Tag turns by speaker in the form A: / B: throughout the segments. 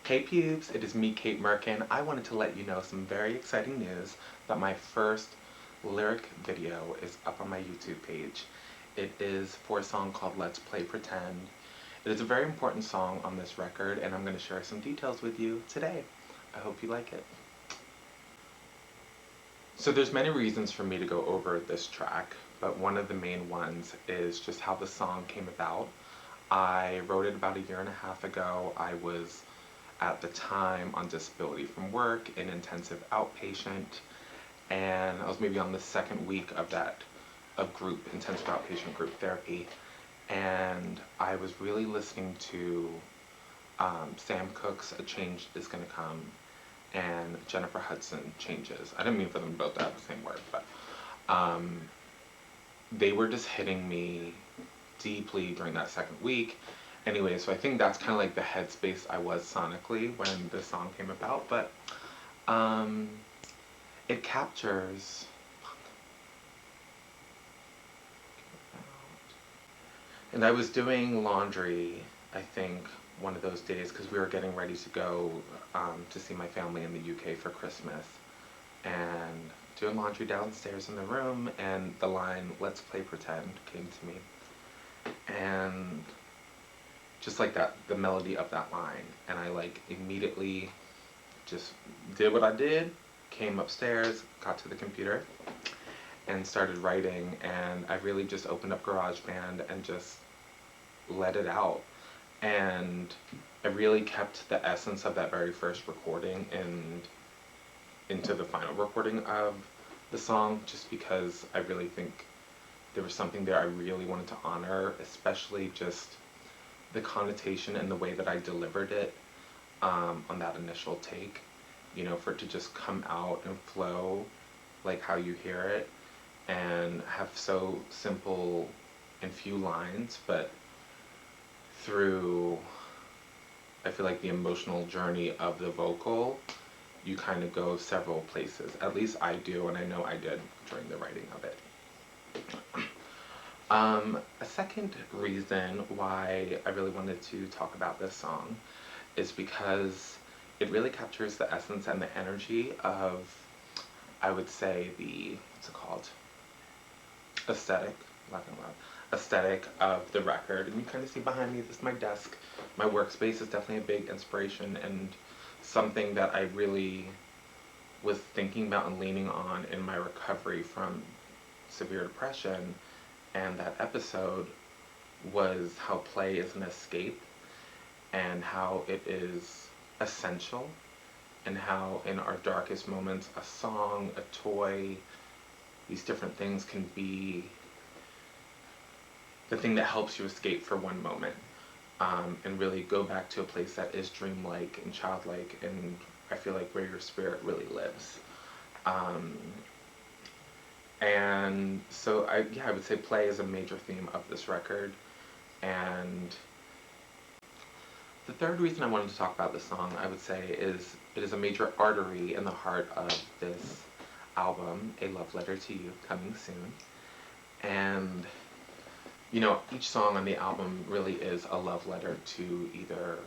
A: Hey peeps, it is me, Cate Merkin. I wanted to let you know some very exciting news that my first lyric video is up on my YouTube page. It is for a song called Let's Play Pretend. It is a very important song on this record, and I'm going to share some details with you today. I hope you like it. So there's many reasons for me to go over this track, but one of the main ones is just how the song came about. I wrote it about a year and a half ago. I was at the time on disability from work in intensive outpatient, and I was maybe on the second week of intensive outpatient group therapy, and I was really listening to Sam Cooke's A Change Is Gonna Come and Jennifer Hudson Changes. I didn't mean for them both to have the same word, but they were just hitting me deeply during that second week. Anyway, so I think that's kind of like the headspace I was sonically when this song came about, but um, it captures. And I was doing laundry, I think, one of those days because we were getting ready to go to see my family in the UK for Christmas. And doing laundry downstairs in the room, and the line, "Let's play pretend," came to me. And just like that, the melody of that line. And I like immediately just did what I did, came upstairs, got to the computer, and started writing. And I really just opened up GarageBand and just let it out. And I really kept the essence of that very first recording and into the final recording of the song, just because I really think there was something there I really wanted to honor, especially just the connotation and the way that I delivered it on that initial take. For it to just come out and flow like how you hear it, and have so simple and few lines, but through, I feel like, the emotional journey of the vocal, you kind of go several places. At least I do, and I know I did during the writing of it. A second reason why I really wanted to talk about this song is because it really captures the essence and the energy of, I would say, what's it called? Aesthetic, aesthetic of the record. And you kind of see behind me, this is my desk. My workspace is definitely a big inspiration and something that I really was thinking about and leaning on in my recovery from severe depression. And that episode was how play is an escape, and how it is essential, and how in our darkest moments a song, a toy, these different things can be the thing that helps you escape for one moment, and really go back to a place that is dreamlike and childlike, and I feel like where your spirit really lives. And so I would say play is a major theme of this record. And the third reason I wanted to talk about this song, I would say, is it is a major artery in the heart of this album, A Love Letter to You, coming soon. And each song on the album really is a love letter to either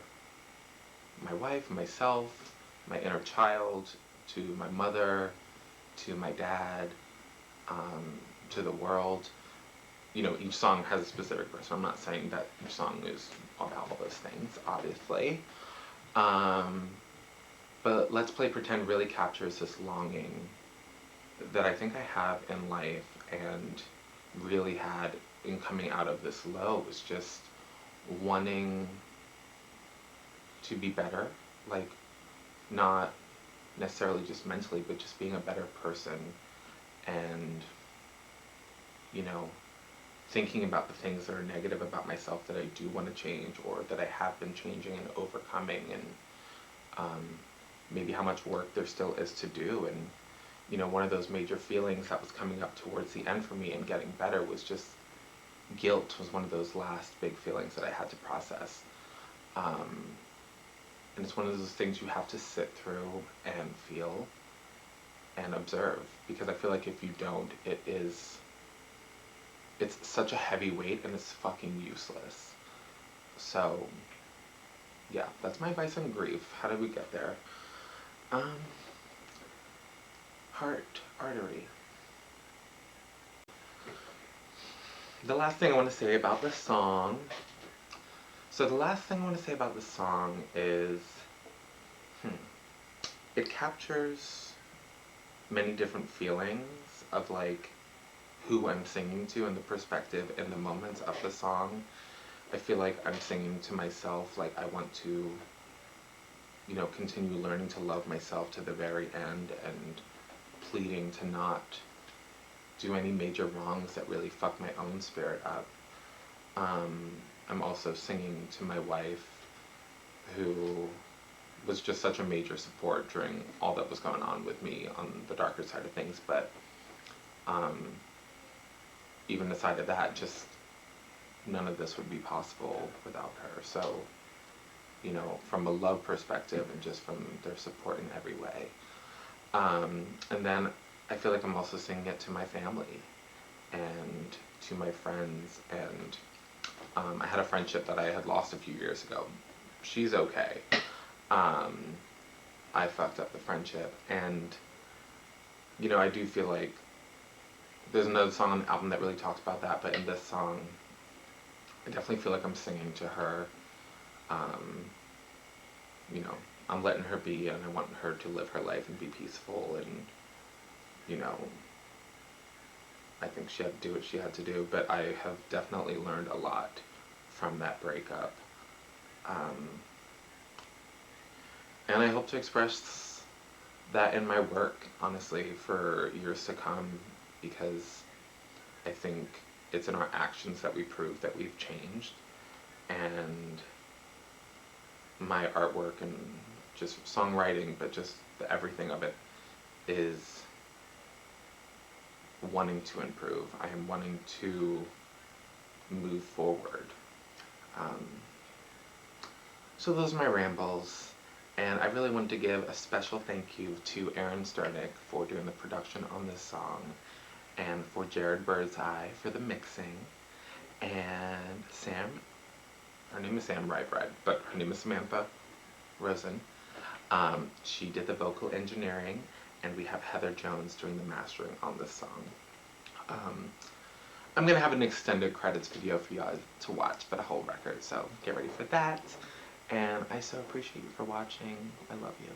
A: my wife, myself, my inner child, to my mother, to my dad, to the world. Each song has a specific person. I'm not saying that each song is about all those things, obviously. But Let's Play Pretend really captures this longing that I think I have in life, and really had in coming out of this low, was just wanting to be better. Like, not necessarily just mentally, but just being a better person. And thinking about the things that are negative about myself that I do want to change, or that I have been changing and overcoming, and maybe how much work there still is to do. And one of those major feelings that was coming up towards the end for me and getting better was just guilt. Was one of those last big feelings that I had to process. And it's one of those things you have to sit through and feel and observe, because I feel like if you don't, it's such a heavy weight and it's fucking useless. So yeah, that's my advice on grief. How did we get there? Um, heart, artery. The last thing I want to say about this song. So the last thing I want to say about this song is, hmm, it captures many different feelings of like who I'm singing to and the perspective and the moments of the song. I feel like I'm singing to myself, like I want to, continue learning to love myself to the very end and pleading to not do any major wrongs that really fuck my own spirit up. Um, I'm also singing to my wife, who was just such a major support during all that was going on with me on the darker side of things. But um, even aside of that, just none of this would be possible without her. So, from a love perspective and just from their support in every way. And then I feel like I'm also singing it to my family and to my friends. And I had a friendship that I had lost a few years ago. She's okay. Um, I fucked up the friendship. And, I do feel like there's another song on the album that really talks about that. But in this song, I definitely feel like I'm singing to her. Um, you know, I'm letting her be, and I want her to live her life and be peaceful. And, you know, I think she had to do what she had to do, but I have definitely learned a lot from that breakup. Um, and I hope to express that in my work, honestly, for years to come, because I think it's in our actions that we prove that we've changed. And my artwork and just songwriting, but just everything of it is wanting to improve. I am wanting to move forward. Um, so those are my rambles. And I really wanted to give a special thank you to Aaron Sternick for doing the production on this song, and for Jared Birdseye for the mixing, and Sam, her name is Sam Rybread, but her name is Samantha Rosen. She did the vocal engineering, and we have Heather Jones doing the mastering on this song. Um, I'm going to have an extended credits video for you guys to watch, but a whole record, so get ready for that. And I so appreciate you for watching. I love you.